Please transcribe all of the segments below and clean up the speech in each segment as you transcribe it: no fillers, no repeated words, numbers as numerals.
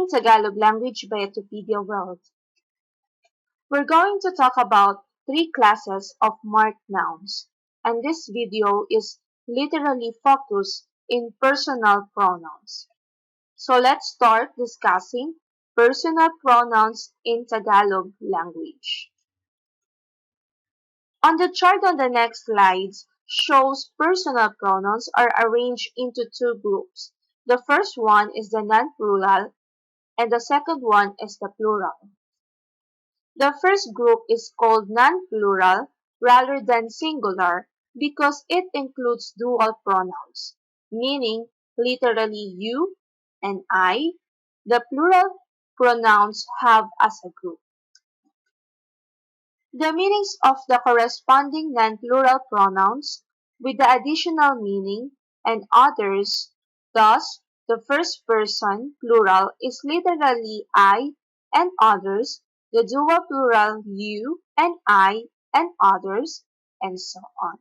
Learning Tagalog Language by Edupedia World. We're going to talk about 3 classes of marked nouns, and this video is literally focused in personal pronouns. So let's start discussing personal pronouns in Tagalog language. On the chart on the next slides shows personal pronouns are arranged into 2 groups. The first one is the non-plural and the second one is the plural. The first group is called non-plural rather than singular because it includes dual pronouns, meaning literally you and I. The plural pronouns have as a group. The meanings of the corresponding non-plural pronouns with the additional meaning and others, thus the first person plural is literally I and others, the dual plural you and I and others, and so on.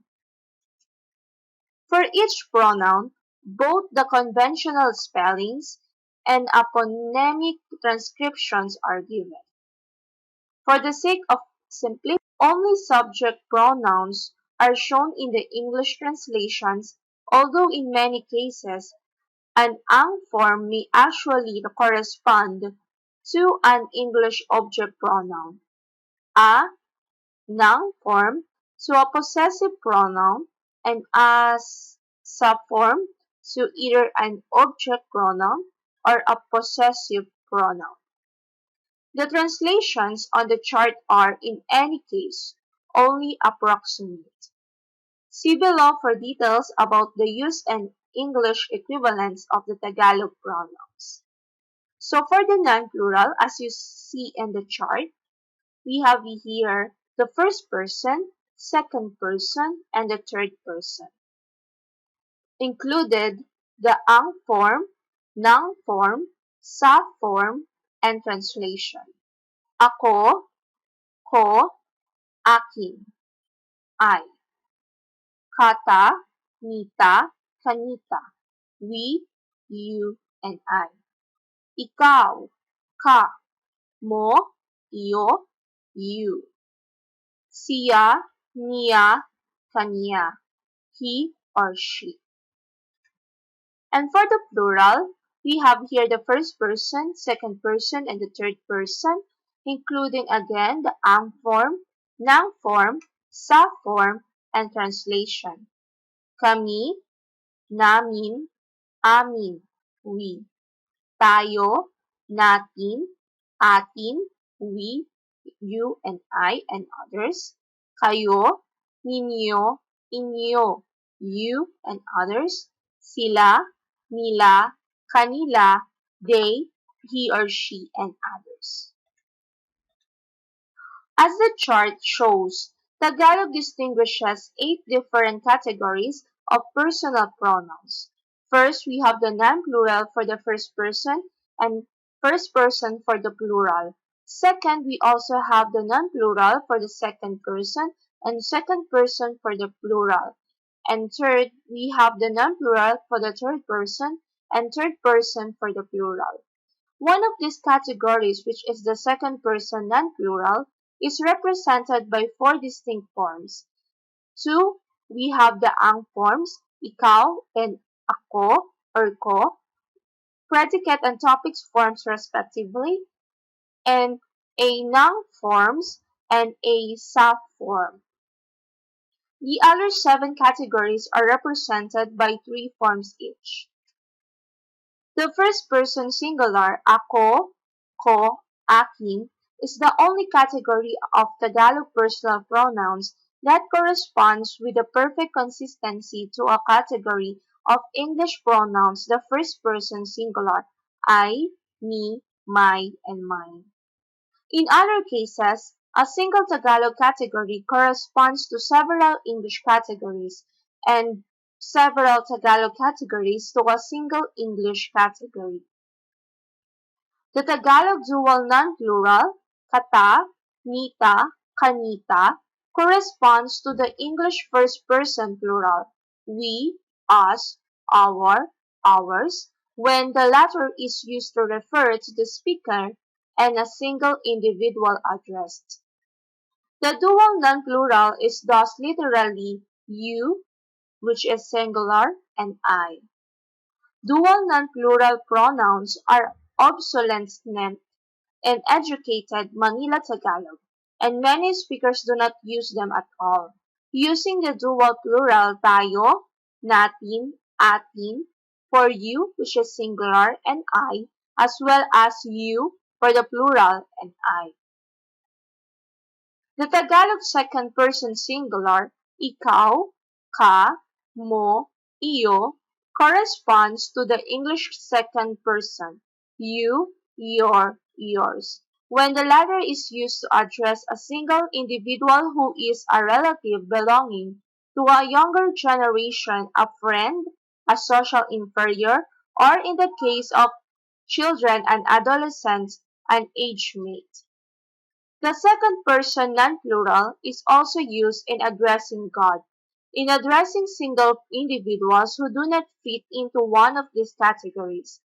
For each pronoun, both the conventional spellings and aphonemic transcriptions are given. For the sake of simplicity, only subject pronouns are shown in the English translations, although in many cases, an ang form may actually correspond to an English object pronoun. A noun form to a possessive pronoun and as subform to either an object pronoun or a possessive pronoun. The translations on the chart are, in any case, only approximate. See below for details about the use and English equivalents of the Tagalog pronouns. So for the non-plural, as you see in the chart, we have here the first person, second person, and the third person. Included the ang form, noun form, sa form, and translation. Ako, ko, akin, I. Kata, nita, kanita, we, you, and I. Ikaw, ka, mo, iyo, you. Siya, niya, kanya, he or she. And for the plural, we have here the first person, second person, and the third person, including again the ang form, noun form, sa form, and translation. Kami, namin, amin, we. Tayo, natin, atin, we, you and I and others. Kayo, ninyo, inyo, you and others. Sila, nila, kanila, they, he or she, and others. As the chart shows, Tagalog distinguishes 8 different categories of personal pronouns. First, we have the non-plural for the first person and first person for the plural. Second, we also have the non-plural for the second person and second person for the plural. And third, we have the non-plural for the third person and third person for the plural. One of these categories, which is the second person non-plural, is represented by 4 distinct forms. 2, we have the ang forms, ikaw and ako or ko, predicate and topics forms respectively, and a noun forms and a sub form. The other 7 categories are represented by 3 forms each. The first person singular, ako, ko, akin, is the only category of Tagalog personal pronouns that corresponds with the perfect consistency to a category of English pronouns, the first person singular, I, me, my, and mine. In other cases, a single Tagalog category corresponds to several English categories and several Tagalog categories to a single English category. The Tagalog dual non-plural, kata, nita, kanita, corresponds to the English first person plural, we, us, our, ours, when the latter is used to refer to the speaker and a single individual addressed. The dual non-plural is thus literally you, which is singular, and I. Dual non-plural pronouns are obsolescent in educated Manila Tagalog, and many speakers do not use them at all. Using the dual plural tayo, natin, atin, for you, which is singular, and I, as well as you for the plural and I. The Tagalog second person singular, ikaw, ka, mo, iyo, corresponds to the English second person, you, your, yours, when the latter is used to address a single individual who is a relative belonging to a younger generation, a friend, a social inferior, or in the case of children and adolescents, an age mate. The second person non-plural is also used in addressing God, in addressing single individuals who do not fit into one of these categories.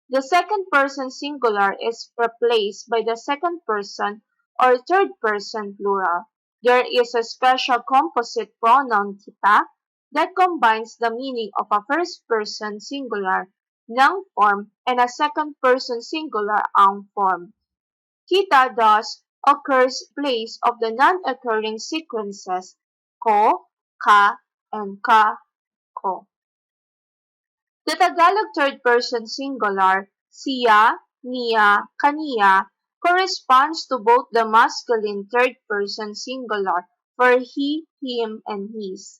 The second person singular is replaced by the second person or third person plural. There is a special composite pronoun kita that combines the meaning of a first person singular noun form and a second person singular ang form. Kita thus occurs in place of the non-occurring sequences ko, ka, and ka, ko. The Tagalog third-person singular, siya, niya, kaniya, corresponds to both the masculine third-person singular for he, him, and his,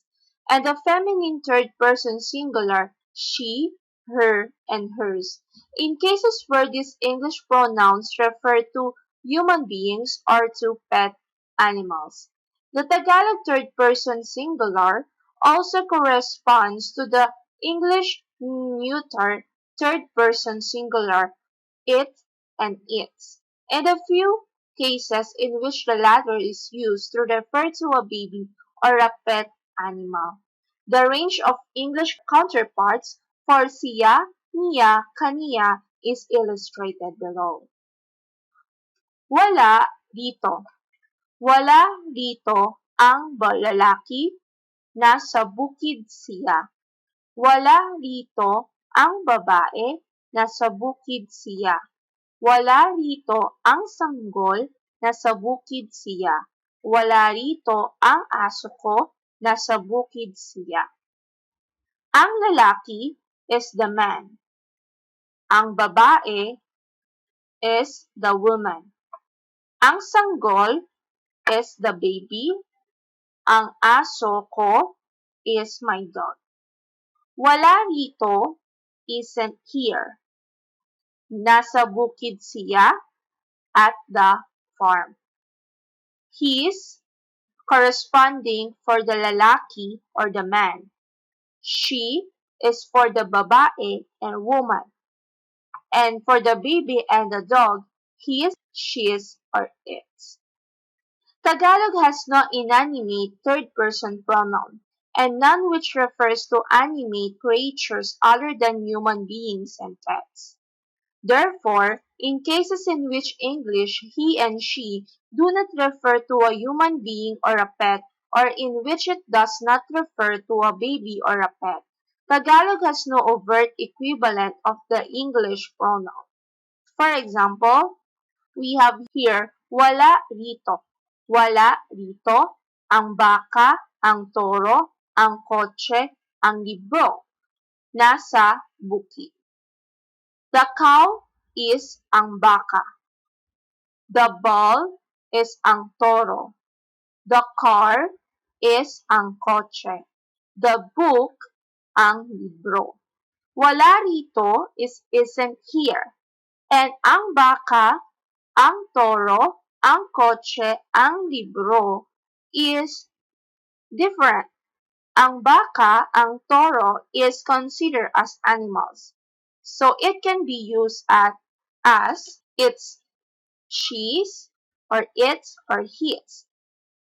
and the feminine third-person singular, she, her, and hers, in cases where these English pronouns refer to human beings or to pet animals. The Tagalog third-person singular also corresponds to the English neuter third-person singular, it and its, and a few cases in which the latter is used to refer to a baby or a pet animal. The range of English counterparts for siya, niya, kaniya is illustrated below. Wala dito. Wala dito ang lalaki, nasa bukid siya. Wala rito ang babae, nasa bukid siya. Wala rito ang sanggol, nasa bukid siya. Wala rito ang aso ko, nasa bukid siya. Ang lalaki is the man. Ang babae is the woman. Ang sanggol is the baby. Ang aso ko is my dog. Wala rito isn't here. Nasa bukid siya at the farm. His, corresponding for the lalaki or the man. She is for the babae and woman. And for the baby and the dog, his, she's, or its. Tagalog has no inanimate third-person pronoun, and none which refers to animate creatures other than human beings and pets. Therefore, in cases in which English he and she do not refer to a human being or a pet, or in which it does not refer to a baby or a pet, Tagalog has no overt equivalent of the English pronoun. For example, we have here, wala rito. Wala rito ang baka, ang toro, ang kotse, ang libro. Nasa bukid. The cow is ang baka. The ball is ang toro. The car is ang kotse. The book, ang libro. Wala rito is isn't here. And ang baka, ang toro, ang kotse, ang libro is different. Ang baka, ang toro is considered as animals. So it can be used as its, she's, or its or his.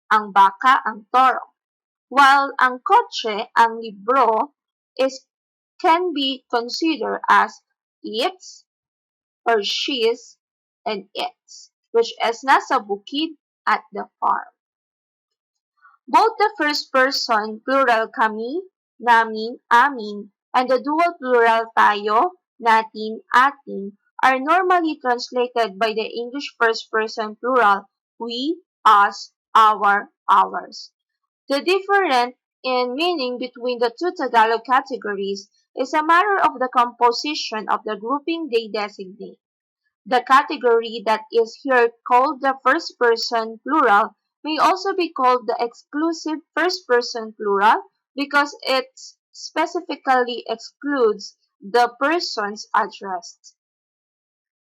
Ang baka, ang toro. While ang kotse, ang libro, is can be considered as its, or she's, and its, which is nasa bukid at the farm. Both the first person plural kami, namin, amin, and the dual plural tayo, natin, atin, are normally translated by the English first person plural we, us, our, ours. The difference in meaning between the two Tagalog categories is a matter of the composition of the grouping they designate. The category that is here called the first person plural may also be called the exclusive first person plural because it specifically excludes the persons addressed.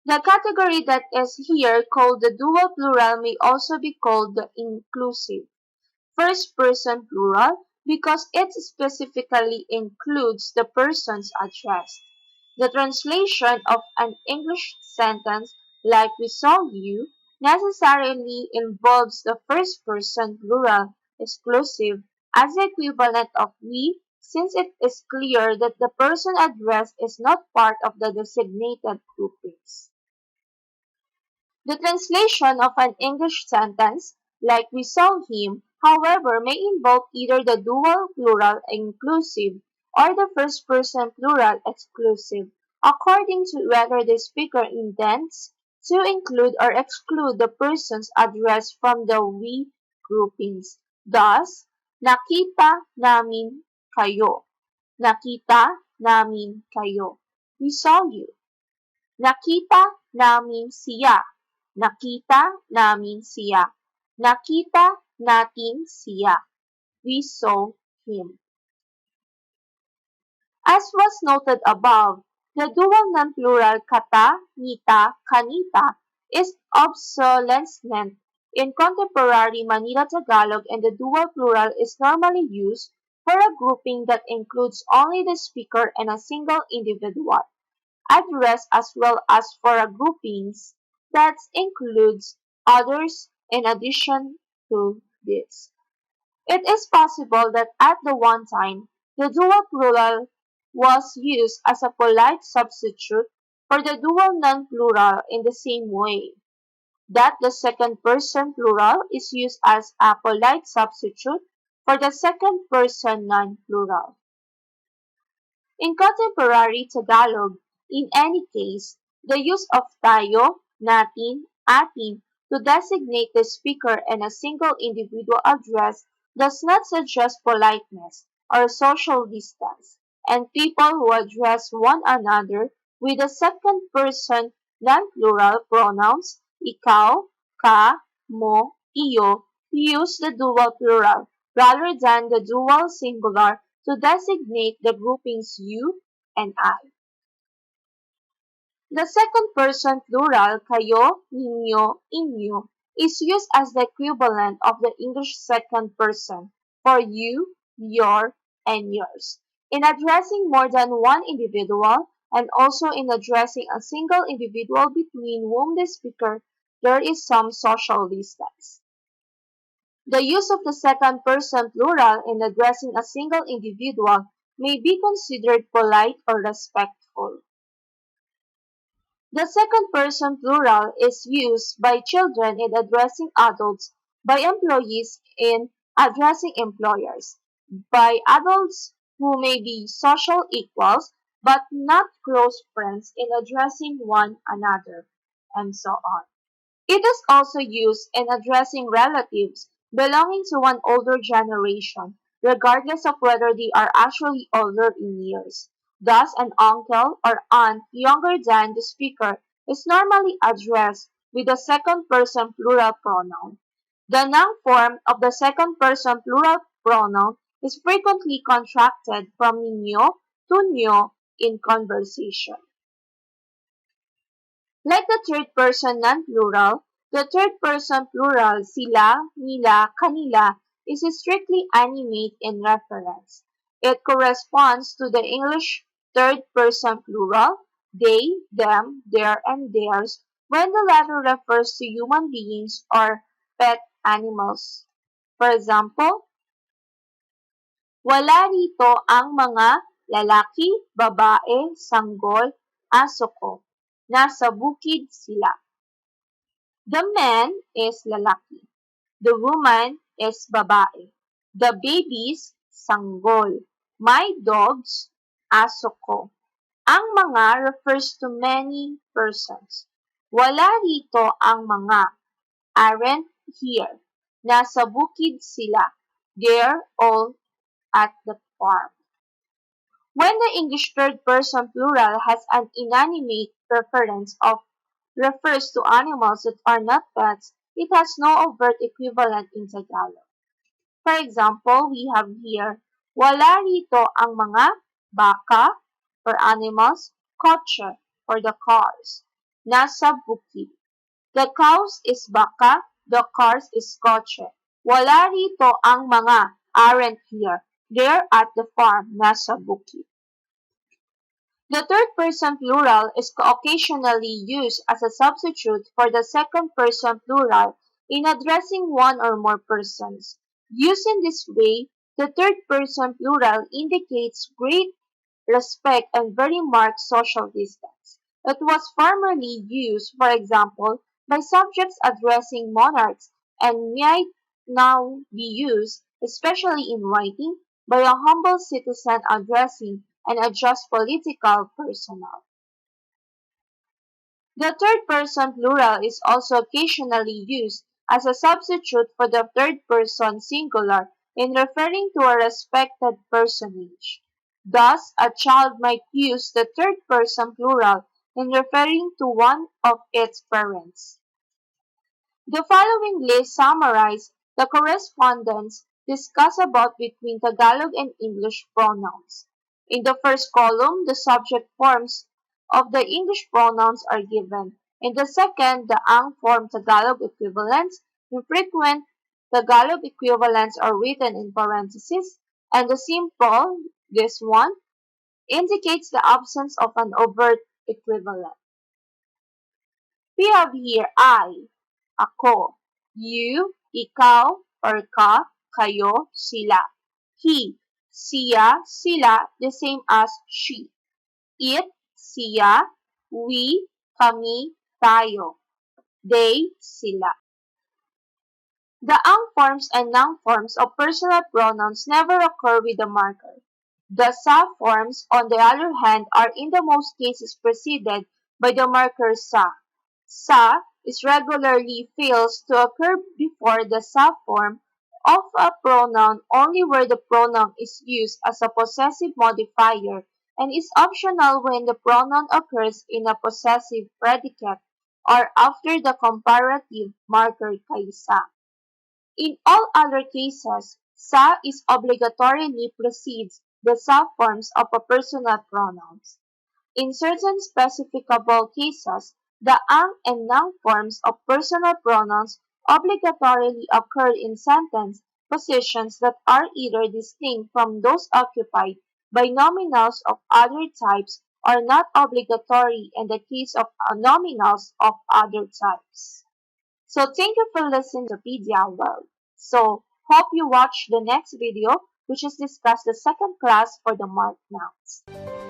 The category that is here called the dual plural may also be called the inclusive first person plural because it specifically includes the persons addressed. The translation of an English sentence like we saw you necessarily involves the first person plural exclusive as the equivalent of we since it is clear that the person addressed is not part of the designated groupings. The translation of an English sentence, like we saw him, however, may involve either the dual plural inclusive or the first person plural exclusive, according to whether the speaker intends to include or exclude the persons addressed from the we groupings. Thus, nakita namin kayo. Nakita namin kayo. We saw you. Nakita namin siya. Nakita namin siya. Nakita natin siya. We saw him. As was noted above, the dual non-plural kata, nita, kanita is obsolescent in contemporary Manila Tagalog and the dual plural is normally used for a grouping that includes only the speaker and a single individual address as well as for a groupings that includes others in addition to this. It is possible that at the one time, the dual plural was used as a polite substitute for the dual non-plural in the same way that the second person plural is used as a polite substitute for the second person non-plural. In contemporary Tagalog, in any case, the use of tayo, natin, atin to designate the speaker and a single individual address does not suggest politeness or social distance, and people who address one another with the second person non-plural pronouns ikaw, ka, mo, iyo use the dual plural rather than the dual singular to designate the groupings you and I. The second person plural kayo, ninyo, inyo is used as the equivalent of the English second person for you, your, and yours in addressing more than one individual and also in addressing a single individual between whom the speaker there is some social distance. The use of the second person plural in addressing a single individual may be considered polite or respectful. The second person plural is used by children in addressing adults, by employees in addressing employers, by adults who may be social equals but not close friends in addressing one another, and so on. It is also used in addressing relatives belonging to one older generation, regardless of whether they are actually older in years. Thus, an uncle or aunt younger than the speaker is normally addressed with the second person plural pronoun. The noun form of the second person plural pronoun is frequently contracted from ninyo to nyo in conversation. Like the third person non-plural, the third person plural sila, nila, kanila is strictly animate in reference. It corresponds to the English third person plural, they, them, their, and theirs, when the latter refers to human beings or pet animals. For example, wala rito ang mga lalaki, babae, sanggol, aso ko. Nasa bukid sila. The man is lalaki. The woman is babae. The babies, sanggol. My dogs, aso ko. Ang mga refers to many persons. Wala rito ang mga. Aren't here. Nasa bukid sila. They're all at the farm. When the English third person plural has an inanimate reference of refers to animals that are not pets, it has no overt equivalent in Tagalog. For example, we have here, wala rito ang mga baka for animals, kotse for the cars. Nasa bukid. The cows is baka, the cars is kotse. Wala rito ang mga aren't here. They're at the farm. Nasa bukid. The third person plural is occasionally used as a substitute for the second person plural in addressing one or more persons. Used in this way, the third person plural indicates great respect and very marked social distance. It was formerly used, for example, by subjects addressing monarchs and might now be used, especially in writing, by a humble citizen addressing an unjust political personnel. The third person plural is also occasionally used as a substitute for the third person singular in referring to a respected personage. Thus, a child might use the third person plural in referring to one of its parents. The following list summarizes the correspondence discussed about between Tagalog and English pronouns. In the first column, the subject forms of the English pronouns are given. In the second, the ang form Tagalog equivalents. Infrequent Tagalog equivalents are written in parentheses, and the simple, this one, indicates the absence of an overt equivalent. We have here I, ako, you, ikaw, or ka, kayo, sila. He, siya, sila, the same as she. It, siya, we, kami, tayo. They, sila. The ang forms and noun forms of personal pronouns never occur with a marker. The sa forms, on the other hand, are in the most cases preceded by the marker sa. Sa is regularly fails to occur before the sa form of a pronoun only where the pronoun is used as a possessive modifier and is optional when the pronoun occurs in a possessive predicate or after the comparative marker kaysa. In all other cases, sa is obligatorily precedes the sa forms of a personal pronouns. In certain specificable cases, the ang and noun forms of personal pronouns obligatorily occur in sentence positions that are either distinct from those occupied by nominals of other types or not obligatory in the case of nominals of other types. So thank you for listening to Edupedia World. So hope you watch the next video which is discuss the second class for the marked nouns.